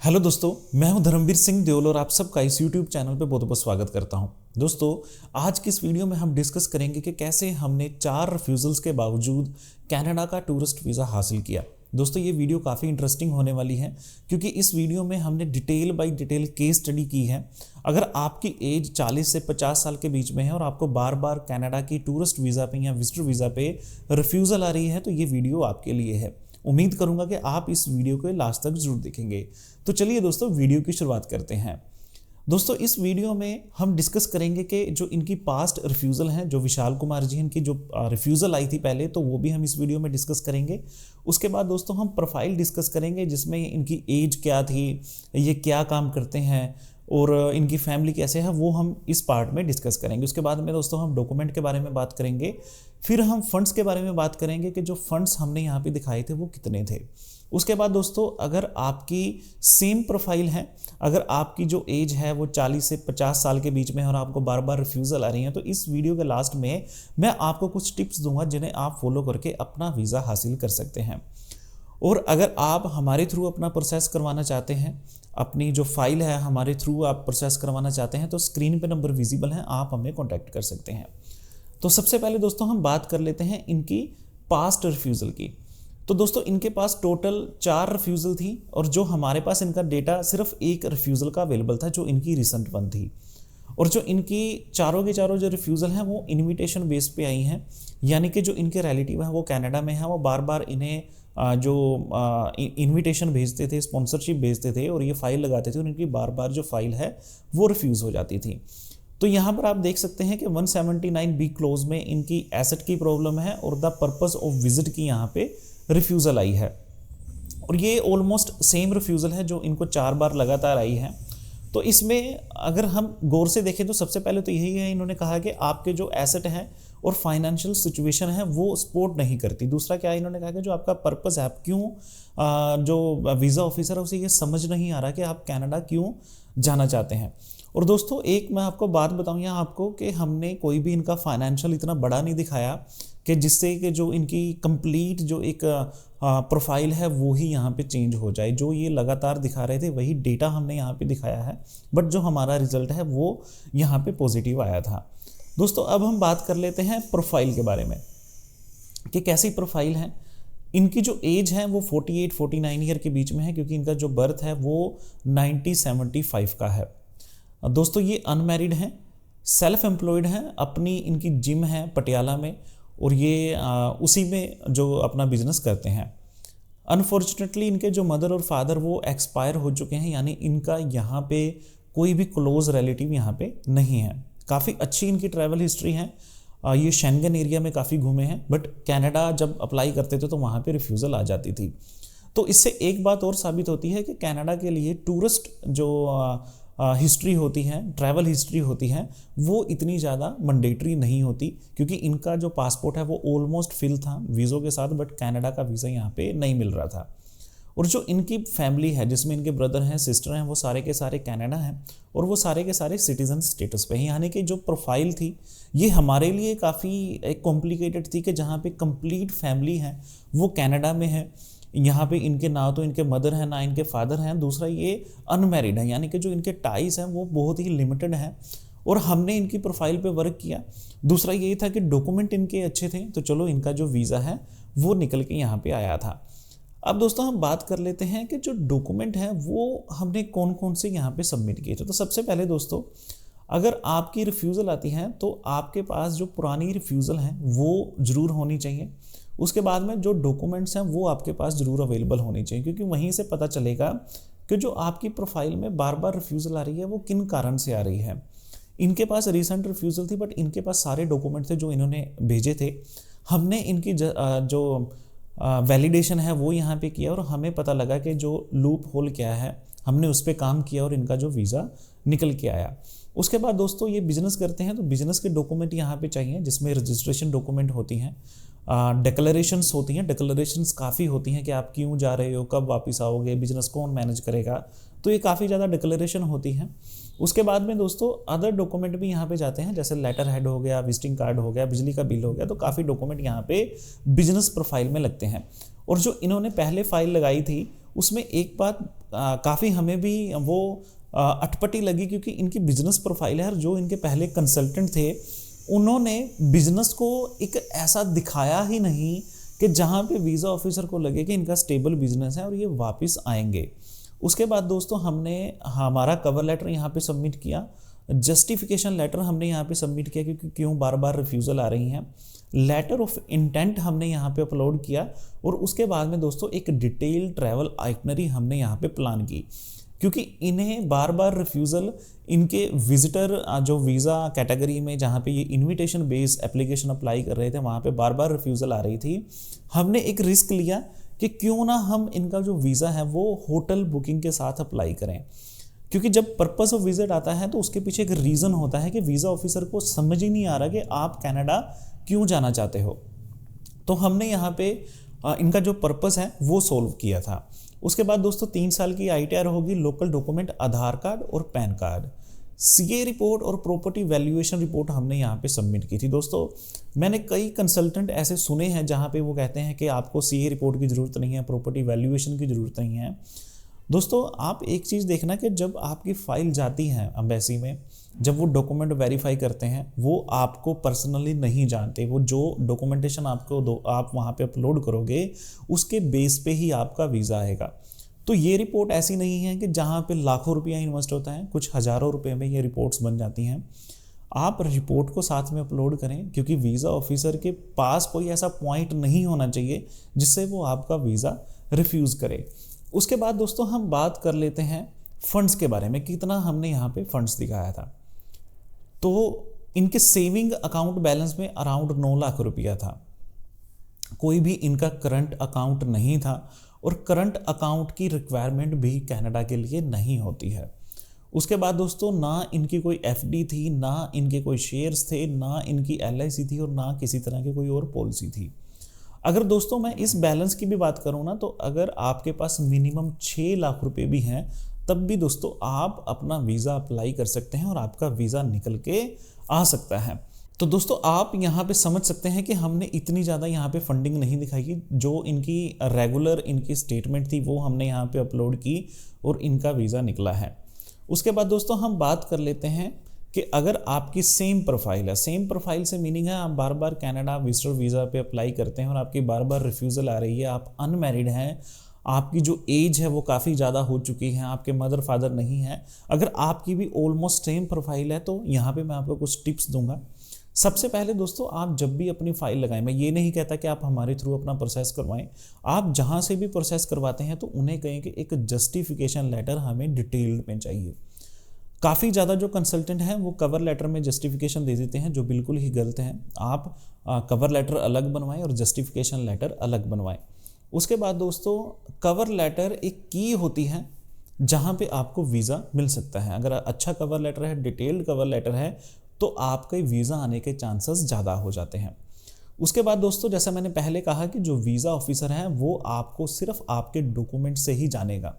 Hello दोस्तों, मैं हूं धर्मवीर सिंह देओल और आप सबका इस यूट्यूब चैनल पे बहुत बहुत स्वागत करता हूं। दोस्तों, आज की इस वीडियो में हम डिस्कस करेंगे कि कैसे हमने 4 रिफ्यूज़ल्स के बावजूद कनाडा का टूरिस्ट वीज़ा हासिल किया। दोस्तों, ये वीडियो काफ़ी इंटरेस्टिंग होने वाली है क्योंकि इस वीडियो में हमने detail by detail case study की है। अगर आपकी एज 40 से 50 साल के बीच में है और आपको बार बार कनाडा की टूरिस्ट वीज़ा पे या विजिटर वीज़ा पे रिफ्यूज़ल आ रही है तो ये वीडियो आपके लिए है। उम्मीद करूंगा कि आप इस वीडियो को लास्ट तक जरूर देखेंगे। तो चलिए दोस्तों, वीडियो की शुरुआत करते हैं। दोस्तों, इस वीडियो में हम डिस्कस करेंगे कि जो इनकी पास्ट रिफ्यूज़ल हैं, जो विशाल कुमार जी इनकी जो रिफ्यूज़ल आई थी पहले, तो वो भी हम इस वीडियो में डिस्कस करेंगे। उसके बाद दोस्तों हम प्रोफाइल डिस्कस करेंगे जिसमें इनकी एज क्या थी, ये क्या काम करते हैं और इनकी फैमिली कैसे है, वो हम इस पार्ट में डिस्कस करेंगे। उसके बाद में दोस्तों हम डॉक्यूमेंट के बारे में बात करेंगे। फिर हम फंड्स के बारे में बात करेंगे कि जो फंड्स हमने यहाँ पे दिखाए थे वो कितने थे। उसके बाद दोस्तों, अगर आपकी सेम प्रोफाइल है, अगर आपकी जो एज है वो 40 से 50 साल के बीच में है और आपको बार बार रिफ्यूज़ल आ रही है, तो इस वीडियो के लास्ट में मैं आपको कुछ टिप्स दूंगा जिन्हें आप फॉलो करके अपना वीज़ा हासिल कर सकते हैं। और अगर आप हमारे थ्रू अपना प्रोसेस करवाना चाहते हैं, अपनी जो फाइल है हमारे थ्रू आप प्रोसेस करवाना चाहते हैं, तो स्क्रीन पे नंबर विजिबल है, आप हमें कॉन्टैक्ट कर सकते हैं। तो सबसे पहले दोस्तों हम बात कर लेते हैं इनकी पास्ट रिफ्यूज़ल की। तो दोस्तों, इनके पास टोटल 4 रिफ्यूज़ल थी और जो हमारे पास इनका डेटा सिर्फ एक रिफ्यूज़ल का अवेलेबल था, जो इनकी रिसेंट वन थी। और जो इनकी चारों के चारों जो रिफ्यूज़ल हैं वो इनविटेशन बेस पे आई हैं, यानी कि जो इनके रिलेटिव हैं वो कनाडा में हैं, वो बार बार इन्हें जो इनविटेशन भेजते थे, स्पॉन्सरशिप भेजते थे और ये फाइल लगाते थे और इनकी बार बार जो फाइल है वो रिफ्यूज़ हो जाती थी। तो यहाँ पर आप देख सकते हैं कि 179B क्लोज में इनकी एसेट की प्रॉब्लम है और द पर्पस ऑफ विजिट की यहाँ पे रिफ्यूज़ल आई है। और ये ऑलमोस्ट सेम रिफ्यूज़ल है जो इनको 4 बार लगातार आई है। तो इसमें अगर हम गौर से देखें तो सबसे पहले तो यही है, इन्होंने कहा कि आपके जो एसेट हैं और फाइनेंशियल सिचुएशन है वो सपोर्ट नहीं करती। दूसरा क्या, इन्होंने कहा कि जो आपका पर्पस है, आप क्यों जो वीज़ा ऑफिसर है उसे ये समझ नहीं आ रहा कि आप कनाडा क्यों जाना चाहते हैं। और दोस्तों, एक मैं आपको बात बताऊं यहाँ आपको कि हमने कोई भी इनका फाइनेंशियल इतना बड़ा नहीं दिखाया कि जिससे कि जो इनकी कंप्लीट जो एक प्रोफाइल है वो ही यहाँ पे चेंज हो जाए। जो ये लगातार दिखा रहे थे वही डेटा हमने यहाँ पे दिखाया है, बट जो हमारा रिजल्ट है वो यहाँ पे पॉजिटिव आया था। दोस्तों, अब हम बात कर लेते हैं प्रोफाइल के बारे में कि कैसी प्रोफाइल है। इनकी जो एज है वो 48-49 ईयर के बीच में है, क्योंकि इनका जो बर्थ है वो 1975 का है। दोस्तों, ये अनमैरिड हैं, सेल्फ एम्प्लॉयड हैं, अपनी इनकी जिम है पटियाला में और ये उसी में जो अपना बिजनेस करते हैं। अनफॉर्चुनेटली इनके जो मदर और फादर वो एक्सपायर हो चुके हैं, यानी इनका यहाँ पे कोई भी क्लोज रिलेटिव यहाँ पे नहीं है। काफ़ी अच्छी इनकी ट्रैवल हिस्ट्री है, ये शेंगन एरिया में काफ़ी घूमे हैं, बट कनाडा जब अप्लाई करते थे तो वहाँ पे रिफ्यूज़ल आ जाती थी। तो इससे एक बात और साबित होती है कि कनाडा के लिए टूरिस्ट जो हिस्ट्री होती है, ट्रैवल हिस्ट्री होती है, वो इतनी ज़्यादा मैंडेटरी नहीं होती, क्योंकि इनका जो पासपोर्ट है वो ऑलमोस्ट फिल था वीज़ों के साथ, बट कनाडा का वीज़ा यहाँ पे नहीं मिल रहा था। और जो इनकी फैमिली है, जिसमें इनके ब्रदर हैं, सिस्टर हैं, वो सारे के सारे कनाडा हैं और वो सारे के सारे सिटीजन स्टेटस पे हैं। यानी कि जो प्रोफाइल थी ये हमारे लिए काफ़ी एक कॉम्प्लिकेटेड थी कि जहाँ पे कंप्लीट फैमिली है वो कनाडा में है। यहाँ पे इनके ना तो इनके मदर हैं ना इनके फादर हैं, दूसरा ये अनमैरिड है, यानी कि जो इनके टाइज हैं वो बहुत ही लिमिटेड हैं और हमने इनकी प्रोफाइल पे वर्क किया। दूसरा यही था कि डॉक्यूमेंट इनके अच्छे थे, तो चलो इनका जो वीज़ा है वो निकल के यहाँ पे आया था। अब दोस्तों हम बात कर लेते हैं कि जो डॉक्यूमेंट हैं वो हमने कौन कौन से यहाँ पे सबमिट किए थे। तो सबसे पहले दोस्तों, अगर आपकी रिफ्यूज़ल आती है तो आपके पास जो पुरानी रिफ्यूज़ल हैं वो ज़रूर होनी चाहिए। उसके बाद में जो डॉक्यूमेंट्स हैं वो आपके पास ज़रूर अवेलेबल होनी चाहिए, क्योंकि वहीं से पता चलेगा कि जो आपकी प्रोफाइल में बार बार रिफ्यूज़ल आ रही है वो किन कारण से आ रही है। इनके पास रिसेंट रिफ्यूज़ल थी, बट इनके पास सारे डॉक्यूमेंट थे जो इन्होंने भेजे थे। हमने इनकी जो वैलिडेशन है वो यहाँ पे किया और हमें पता लगा कि जो लूप होल क्या है, हमने उस पर काम किया और इनका जो वीज़ा निकल के आया। उसके बाद दोस्तों, ये बिज़नेस करते हैं तो बिज़नेस के डॉक्यूमेंट यहाँ पे चाहिए, जिसमें रजिस्ट्रेशन डॉक्यूमेंट होती हैं। डिक्लेरेशंस होती हैं, डिक्लेरेशंस काफ़ी होती हैं कि आप क्यों जा रहे हो, कब वापस आओगे, बिजनेस कौन मैनेज करेगा, तो ये काफ़ी ज़्यादा डिक्लेरेशन होती हैं। उसके बाद में दोस्तों अदर डॉक्यूमेंट भी यहाँ पे जाते हैं, जैसे लेटर हेड हो गया, विजिटिंग कार्ड हो गया, बिजली का बिल हो गया, तो काफ़ी डॉक्यूमेंट यहाँ पे बिजनेस प्रोफाइल में लगते हैं। और जो इन्होंने पहले फाइल लगाई थी उसमें एक बात काफ़ी हमें भी वो अटपटी लगी, क्योंकि इनकी बिजनेस प्रोफाइल है और जो इनके पहले कंसल्टेंट थे उन्होंने बिजनेस को एक ऐसा दिखाया ही नहीं कि जहाँ पे वीज़ा ऑफिसर को लगे कि इनका स्टेबल बिजनेस है और ये वापस आएंगे। उसके बाद दोस्तों हमने हमारा कवर लेटर यहाँ पे सबमिट किया, जस्टिफिकेशन लेटर हमने यहाँ पे सबमिट किया क्योंकि क्यों बार बार रिफ्यूज़ल आ रही हैं, लेटर ऑफ इंटेंट हमने यहाँ पे अपलोड किया, और उसके बाद में दोस्तों एक डिटेल ट्रैवल आइटनरी हमने यहाँ पे प्लान की, क्योंकि इन्हें बार बार रिफ्यूज़ल इनके विजिटर जो वीज़ा कैटेगरी में जहाँ पे ये इनविटेशन बेस्ड एप्लीकेशन अप्लाई कर रहे थे वहाँ पे बार बार रिफ्यूज़ल आ रही थी। हमने एक रिस्क लिया कि क्यों ना हम इनका जो वीज़ा है वो होटल बुकिंग के साथ अप्लाई करें, क्योंकि जब पर्पस ऑफ विजिट आता है तो उसके पीछे एक रीज़न होता है कि वीज़ा ऑफिसर को समझ ही नहीं आ रहा कि आप कनाडा क्यों जाना चाहते हो। तो हमने यहाँ पे इनका जो पर्पस है वो सोल्व किया था। उसके बाद दोस्तों 3 साल की ITR होगी, लोकल डॉक्यूमेंट आधार कार्ड और पैन कार्ड, CA रिपोर्ट और प्रॉपर्टी वैल्यूएशन रिपोर्ट हमने यहाँ पे सबमिट की थी। दोस्तों मैंने कई कंसल्टेंट ऐसे सुने हैं जहाँ पे वो कहते हैं कि आपको CA रिपोर्ट की ज़रूरत नहीं है, प्रॉपर्टी वैल्यूएशन की ज़रूरत नहीं है। दोस्तों आप एक चीज़ देखना कि जब आपकी फ़ाइल जाती है एम्बेसी में, जब वो डॉक्यूमेंट वेरीफाई करते हैं वो आपको पर्सनली नहीं जानते, वो जो डॉक्यूमेंटेशन आप वहाँ पे अपलोड करोगे उसके बेस पे ही आपका वीज़ा आएगा। तो ये रिपोर्ट ऐसी नहीं है कि जहाँ पे लाखों रुपया इन्वेस्ट होता है, कुछ हज़ारों रुपये में ये रिपोर्ट्स बन जाती हैं। आप रिपोर्ट को साथ में अपलोड करें, क्योंकि वीज़ा ऑफिसर के पास कोई ऐसा पॉइंट नहीं होना चाहिए जिससे वो आपका वीज़ा रिफ्यूज़ करे। उसके बाद दोस्तों हम बात कर लेते हैं फंड्स के बारे में, कितना हमने यहाँ पे फंड्स दिखाया था। तो इनके सेविंग अकाउंट बैलेंस में अराउंड 9 लाख रुपया था, कोई भी इनका करंट अकाउंट नहीं था, और करंट अकाउंट की रिक्वायरमेंट भी कनाडा के लिए नहीं होती है। उसके बाद दोस्तों ना इनकी कोई FD थी, ना इनके कोई शेयर्स थे, ना इनकी LIC थी, और ना किसी तरह की कोई और पॉलिसी थी। अगर दोस्तों मैं इस बैलेंस की भी बात करूँ ना, तो अगर आपके पास मिनिमम 6 लाख रुपए भी हैं तब भी दोस्तों आप अपना वीज़ा अप्लाई कर सकते हैं और आपका वीज़ा निकल के आ सकता है। तो दोस्तों आप यहाँ पे समझ सकते हैं कि हमने इतनी ज़्यादा यहाँ पे फंडिंग नहीं दिखाई की, जो इनकी रेगुलर इनकी स्टेटमेंट थी वो हमने यहाँ पे अपलोड की और इनका वीज़ा निकला है। उसके बाद दोस्तों हम बात कर लेते हैं कि अगर आपकी सेम प्रोफाइल है, सेम प्रोफाइल से मीनिंग है आप बार बार कनाडा विजिटर वीज़ा पे अप्लाई करते हैं और आपकी बार बार रिफ्यूज़ल आ रही है, आप अनमैरिड हैं, आपकी जो एज है वो काफ़ी ज़्यादा हो चुकी है, आपके मदर फादर नहीं है, अगर आपकी भी ऑलमोस्ट सेम प्रोफाइल है तो यहाँ पे मैं आपको कुछ टिप्स दूंगा। सबसे पहले दोस्तों आप जब भी अपनी फ़ाइल लगाएं, मैं ये नहीं कहता कि आप हमारे थ्रू अपना प्रोसेस करवाएं, आप जहाँ से भी प्रोसेस करवाते हैं तो उन्हें कहें कि एक जस्टिफिकेशन लेटर हमें डिटेल्ड में चाहिए। काफ़ी ज़्यादा जो कंसल्टेंट हैं वो कवर लेटर में जस्टिफिकेशन दे देते हैं, जो बिल्कुल ही गलत है। आप कवर लेटर अलग बनवाएं और जस्टिफिकेशन लेटर अलग बनवाएं। उसके बाद दोस्तों कवर लेटर एक की होती है जहाँ पे आपको वीज़ा मिल सकता है। अगर अच्छा कवर लेटर है, डिटेल्ड कवर लेटर है, तो आपके वीज़ा आने के चांसेस ज़्यादा हो जाते हैं। उसके बाद दोस्तों जैसा मैंने पहले कहा कि जो वीज़ा ऑफिसर है वो आपको सिर्फ आपके डॉक्यूमेंट से ही जानेगा,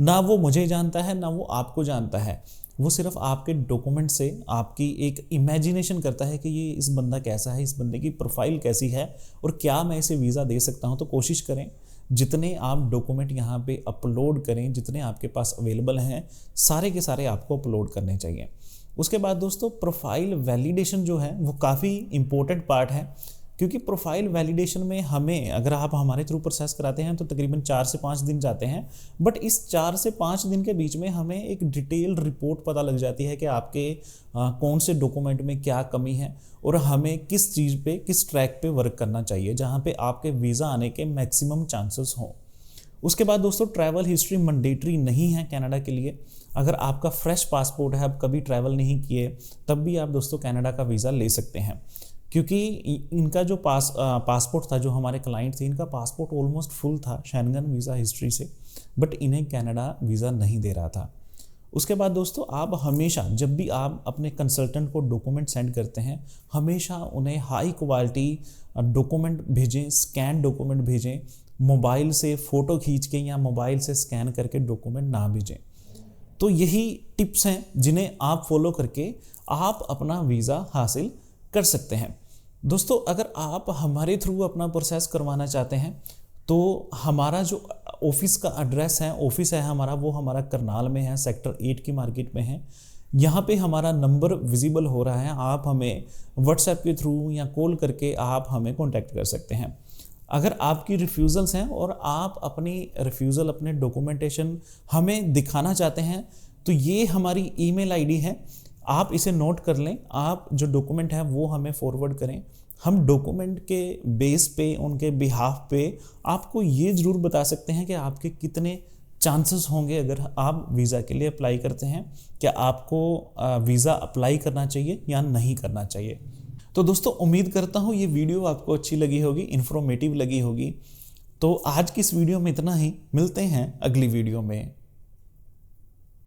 ना वो मुझे जानता है ना वो आपको जानता है, वो सिर्फ आपके डॉक्यूमेंट से आपकी एक इमेजिनेशन करता है कि ये इस बंदा कैसा है, इस बंदे की प्रोफाइल कैसी है और क्या मैं इसे वीज़ा दे सकता हूँ। तो कोशिश करें जितने आप डॉक्यूमेंट यहाँ पे अपलोड करें, जितने आपके पास अवेलेबल हैं, सारे के सारे आपको अपलोड करने चाहिए। उसके बाद दोस्तों प्रोफाइल वैलिडेशन जो है वो काफ़ी इंपॉर्टेंट पार्ट है, क्योंकि प्रोफाइल वैलिडेशन में हमें, अगर आप हमारे थ्रू प्रोसेस कराते हैं तो तकरीबन 4 से 5 दिन जाते हैं, बट इस 4 से 5 दिन के बीच में हमें एक डिटेल रिपोर्ट पता लग जाती है कि आपके कौन से डॉक्यूमेंट में क्या कमी है और हमें किस चीज़ पे, किस ट्रैक पे वर्क करना चाहिए जहाँ पे आपके वीज़ा आने के मैक्सिमम चांसेस हों। उसके बाद दोस्तों ट्रैवल हिस्ट्री मैंडेटरी नहीं है कनाडा के लिए। अगर आपका फ्रेश पासपोर्ट है, आप कभी ट्रैवल नहीं किए, तब भी आप दोस्तों कनाडा का वीज़ा ले सकते हैं, क्योंकि इनका जो पासपोर्ट था, जो हमारे क्लाइंट थे, इनका पासपोर्ट ऑलमोस्ट फुल था शेंगन वीज़ा हिस्ट्री से, बट इन्हें कनाडा वीज़ा नहीं दे रहा था। उसके बाद दोस्तों आप हमेशा जब भी आप अपने कंसल्टेंट को डॉक्यूमेंट सेंड करते हैं, हमेशा उन्हें हाई क्वालिटी डॉक्यूमेंट भेजें, स्कैन डॉक्यूमेंट भेजें। मोबाइल से फ़ोटो खींच के या मोबाइल से स्कैन करके डॉक्यूमेंट ना भेजें। तो यही टिप्स हैं जिन्हें आप फॉलो करके आप अपना वीज़ा हासिल कर सकते हैं। दोस्तों अगर आप हमारे थ्रू अपना प्रोसेस करवाना चाहते हैं तो हमारा जो ऑफिस का एड्रेस है, ऑफिस है हमारा, वो हमारा करनाल में है, सेक्टर 8 की मार्केट में है। यहाँ पे हमारा नंबर विजिबल हो रहा है, आप हमें व्हाट्सएप के थ्रू या कॉल करके आप हमें कांटेक्ट कर सकते हैं। अगर आपकी रिफ्यूज़ल्स हैं और आप अपनी रिफ्यूज़ल, अपने डॉक्यूमेंटेशन हमें दिखाना चाहते हैं तो ये हमारी ईमेल आईडी है, आप इसे नोट कर लें। आप जो डॉक्यूमेंट है वो हमें फॉरवर्ड करें, हम डॉक्यूमेंट के बेस पे, उनके बिहाफ पे आपको ये ज़रूर बता सकते हैं कि आपके कितने चांसेस होंगे अगर आप वीज़ा के लिए अप्लाई करते हैं, क्या आपको वीज़ा अप्लाई करना चाहिए या नहीं करना चाहिए। तो दोस्तों उम्मीद करता हूँ ये वीडियो आपको अच्छी लगी होगी, इन्फॉर्मेटिव लगी होगी। तो आज की इस वीडियो में इतना ही, मिलते हैं अगली वीडियो में।